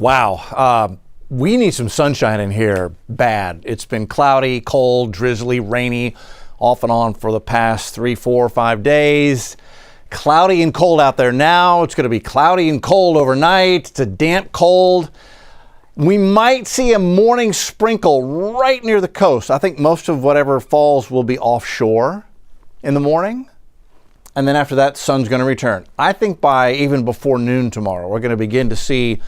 Wow. We need some sunshine in here bad. It's been cloudy, cold, drizzly, rainy off and on for the past 3, 4, 5 days. Cloudy and cold out there now. It's going to be cloudy and cold overnight. It's a damp cold. We might see a morning sprinkle right near the coast. I think most of whatever falls will be offshore in the morning. And then after that, sun's going to return. I think by even before noon tomorrow, we're going to begin to see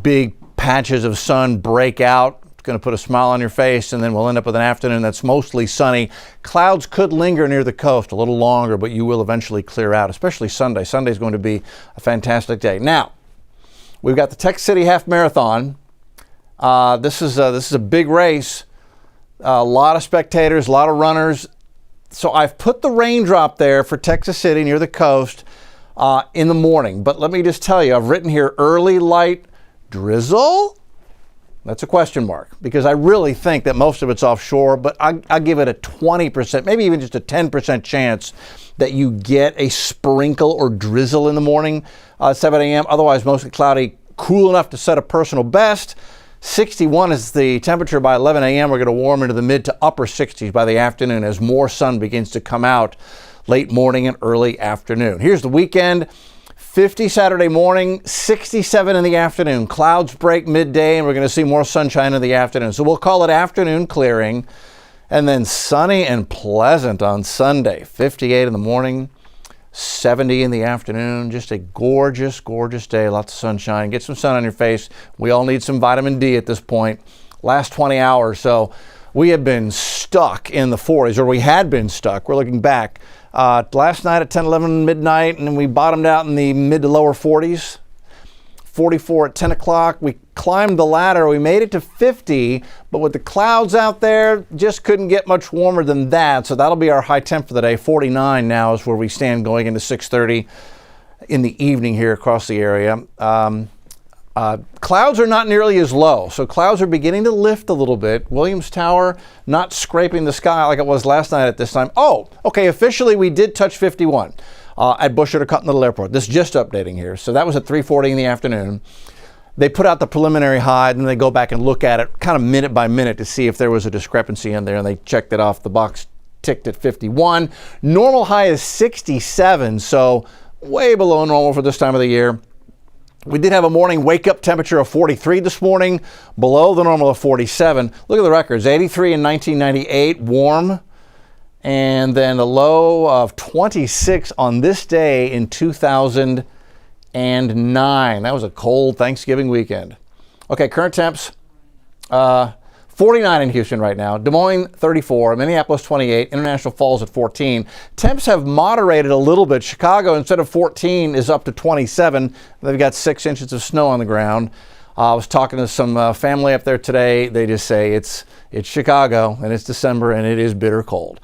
big patches of sun break out. It's going to put a smile on your face, and then we'll end up with an afternoon that's mostly sunny. Clouds could linger near the coast a little longer, but you will eventually clear out, especially Sunday. Sunday is going to be a fantastic day. Now, we've got the Texas City Half Marathon. This is a big race. A lot of spectators, a lot of runners. So I've put the raindrop there for Texas City near the coast in the morning. But let me just tell you, I've written here early light drizzle. That's a question mark, because I really think that most of it's offshore, but I give it a 20%, maybe even just a 10% chance that you get a sprinkle or drizzle in the morning at 7 a.m. Otherwise, mostly cloudy, cool enough to set a personal best. 61 is the temperature by 11 a.m. We're going to warm into the mid to upper 60s by the afternoon as more sun begins to come out late morning and early afternoon. Here's the weekend. 50 Saturday morning, 67 in the afternoon. Clouds break midday, and we're going to see more sunshine in the afternoon. So we'll call it afternoon clearing, and then sunny and pleasant on Sunday. 58 in the morning, 70 in the afternoon. Just a gorgeous, gorgeous day. Lots of sunshine. Get some sun on your face. We all need some vitamin D at this point. Last 20 hours, so we have been stuck in the 40s, or we had been stuck. We're looking back. Last night at 10, 11 midnight, and then we bottomed out in the mid to lower 40s. 44 at 10 o'clock. We climbed the ladder. We made it to 50, but with the clouds out there, just couldn't get much warmer than that. So that'll be our high temp for the day. 49 now is where we stand going into 6:30 in the evening here across the area. Clouds are not nearly as low, so clouds are beginning to lift a little bit. Williams Tower not scraping the sky like it was last night at this time. Oh, okay, officially we did touch 51 at Bush or Continental Airport. This is just updating here. So that was at 3:40 in the afternoon. They put out the preliminary high, and then they go back and look at it kind of minute by minute to see if there was a discrepancy in there, and they checked it off. The box ticked at 51. Normal high is 67, so way below normal for this time of the year. We did have a morning wake-up temperature of 43 this morning, below the normal of 47. Look at the records, 83 in 1998, warm, and then a low of 26 on this day in 2009. That was a cold Thanksgiving weekend. Okay, current temps, 49 in Houston right now, Des Moines 34, Minneapolis 28, International Falls at 14. Temps have moderated a little bit. Chicago, instead of 14, is up to 27. They've got 6 inches of snow on the ground. I was talking to some family up there today. They just say it's Chicago, and it's December, and it is bitter cold.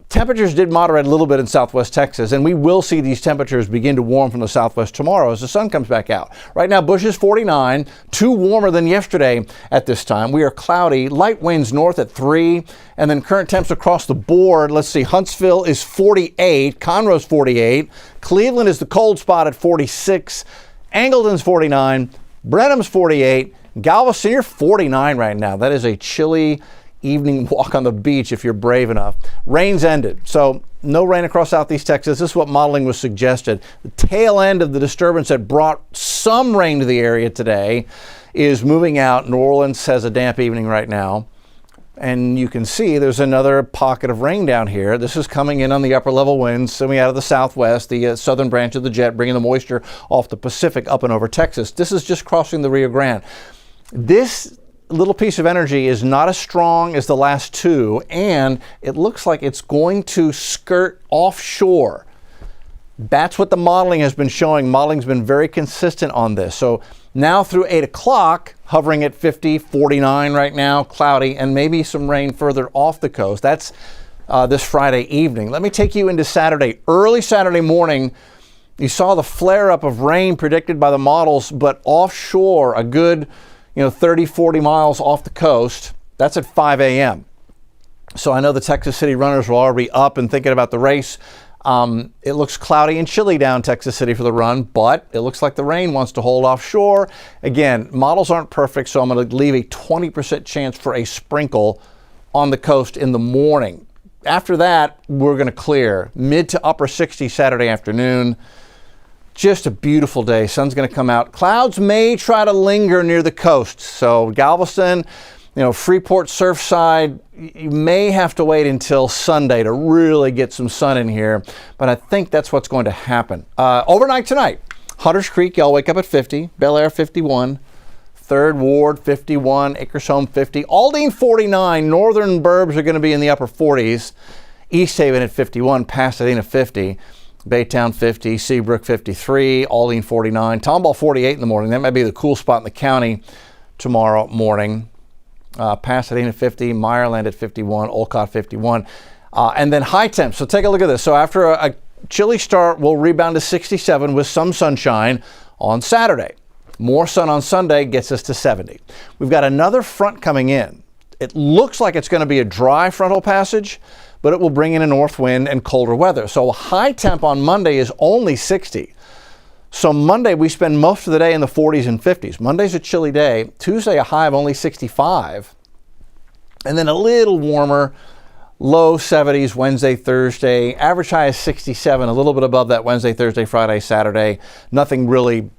Temperatures did moderate a little bit in southwest Texas, and we will see these temperatures begin to warm from the southwest tomorrow as the sun comes back out. Right now, Bush is 49, 2 warmer than yesterday at this time. We are cloudy, light winds north at 3, and then current temps across the board. Let's see, Huntsville is 48, Conroe's 48, Cleveland is the cold spot at 46, Angleton's 49, Brenham's 48, Galveston, you're 49 right now. That is a chilly evening walk on the beach if you're brave enough. Rain's ended, so no rain across southeast Texas. This is what modeling was suggested. The tail end of the disturbance that brought some rain to the area today is moving out. New Orleans has a damp evening right now, and you can see there's another pocket of rain down here. This is coming in on the upper level winds coming out of the southwest, the southern branch of the jet, bringing the moisture off the Pacific up and over Texas. This is just crossing the Rio Grande. This little piece of energy is not as strong as the last two, and it looks like it's going to skirt offshore. That's what the modeling has been showing. Modeling's been very consistent on this. So now through 8 o'clock, hovering at 50, 49 right now, cloudy, and maybe some rain further off the coast. That's this Friday evening. Let me take you into Saturday. Early Saturday morning, you saw the flare-up of rain predicted by the models, but offshore, a good 30, 40 miles off the coast. That's at 5 a.m. So I know the Texas City runners will already be up and thinking about the race. It looks cloudy and chilly down Texas City for the run, but it looks like the rain wants to hold offshore. Again, models aren't perfect, so I'm going to leave a 20% chance for a sprinkle on the coast in the morning. After that, we're going to clear. Mid to upper 60s Saturday afternoon. Just a beautiful day. Sun's going to come out. Clouds may try to linger near the coast. So Galveston, Freeport, Surfside, you may have to wait until Sunday to really get some sun in here. But I think that's what's going to happen. Overnight tonight, Hunters Creek, y'all wake up at 50. Bel Air 51. 3rd Ward 51. Acres Home 50. Aldine 49. Northern burbs are going to be in the upper 40s. East Haven at 51. Pasadena 50. Baytown 50, Seabrook 53, Aldine 49, Tomball 48 in the morning. That might be the cool spot in the county tomorrow morning. Pasadena 50, Meyerland at 51, Olcott 51. And then high temps. So take a look at this. So after a chilly start, we'll rebound to 67 with some sunshine on Saturday. More sun on Sunday gets us to 70. We've got another front coming in. It looks like it's going to be a dry frontal passage, but it will bring in a north wind and colder weather. So high temp on Monday is only 60. So Monday, we spend most of the day in the 40s and 50s. Monday's a chilly day. Tuesday, a high of only 65. And then a little warmer, low 70s Wednesday, Thursday. Average high is 67, a little bit above that Wednesday, Thursday, Friday, Saturday. Nothing really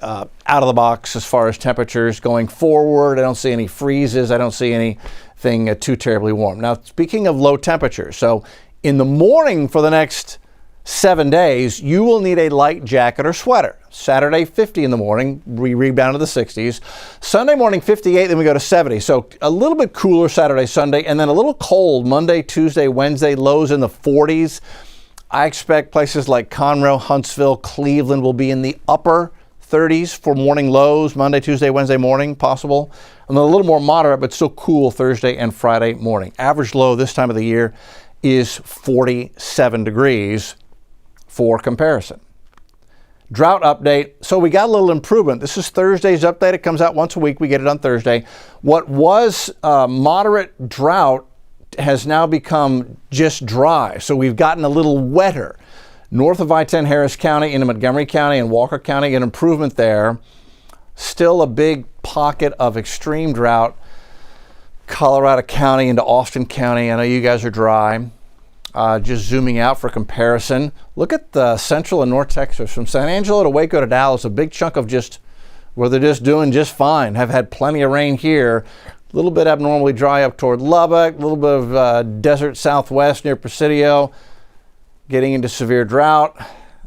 out of the box as far as temperatures going forward. I don't see any freezes. I don't see anything too terribly warm. Now, speaking of low temperatures, so in the morning for the next 7 days, you will need a light jacket or sweater. Saturday, 50 in the morning. We rebound to the 60s. Sunday morning, 58, then we go to 70. So a little bit cooler Saturday, Sunday, and then a little cold Monday, Tuesday, Wednesday, lows in the 40s. I expect places like Conroe, Huntsville, Cleveland will be in the upper 30s for morning lows, Monday, Tuesday, Wednesday morning, possible. And then a little more moderate, but still cool Thursday and Friday morning. Average low this time of the year is 47 degrees for comparison. Drought update. So we got a little improvement. This is Thursday's update. It comes out once a week. We get it on Thursday. What was moderate drought has now become just dry. So we've gotten a little wetter. North of I-10 Harris County into Montgomery County and Walker County, an improvement there. Still a big pocket of extreme drought. Colorado County into Austin County. I know you guys are dry. Just zooming out for comparison. Look at the central and north Texas. From San Angelo to Waco to Dallas, a big chunk of just where they're just doing just fine. Have had plenty of rain here. A little bit abnormally dry up toward Lubbock. A little bit of desert southwest near Presidio. Getting into severe drought,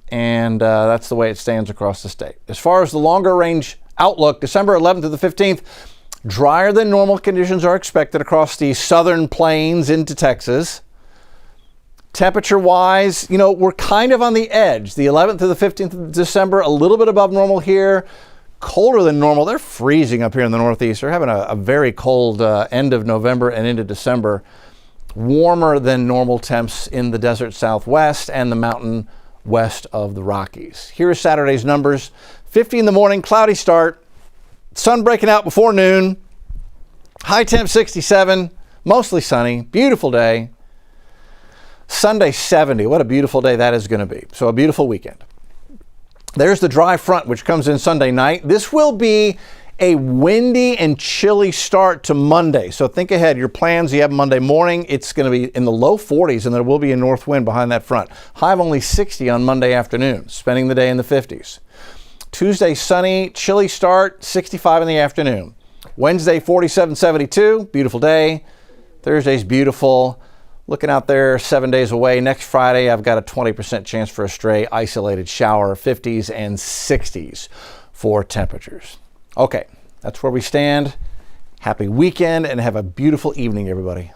and that's the way it stands across the state. As far as the longer range outlook, December 11th to the 15th, drier than normal conditions are expected across the southern plains into Texas. Temperature-wise, we're kind of on the edge. The 11th to the 15th of December, a little bit above normal here. Colder than normal. They're freezing up here in the Northeast. They're having a very cold end of November and into December. Warmer than normal temps in the desert southwest and the mountain west of the Rockies. Here are Saturday's numbers. 50 in the morning, cloudy start. Sun breaking out before noon. High temp 67, mostly sunny. Beautiful day. Sunday 70. What a beautiful day that is going to be. So a beautiful weekend. There's the dry front, which comes in Sunday night. This will be a windy and chilly start to Monday. So think ahead. Your plans, you have Monday morning. It's going to be in the low 40s, and there will be a north wind behind that front. High of only 60 on Monday afternoon, spending the day in the 50s. Tuesday, sunny, chilly start, 65 in the afternoon. Wednesday, 47, 72, beautiful day. Thursday's beautiful. Looking out there 7 days away. Next Friday, I've got a 20% chance for a stray isolated shower, 50s and 60s for temperatures. Okay, that's where we stand. Happy weekend and have a beautiful evening, everybody.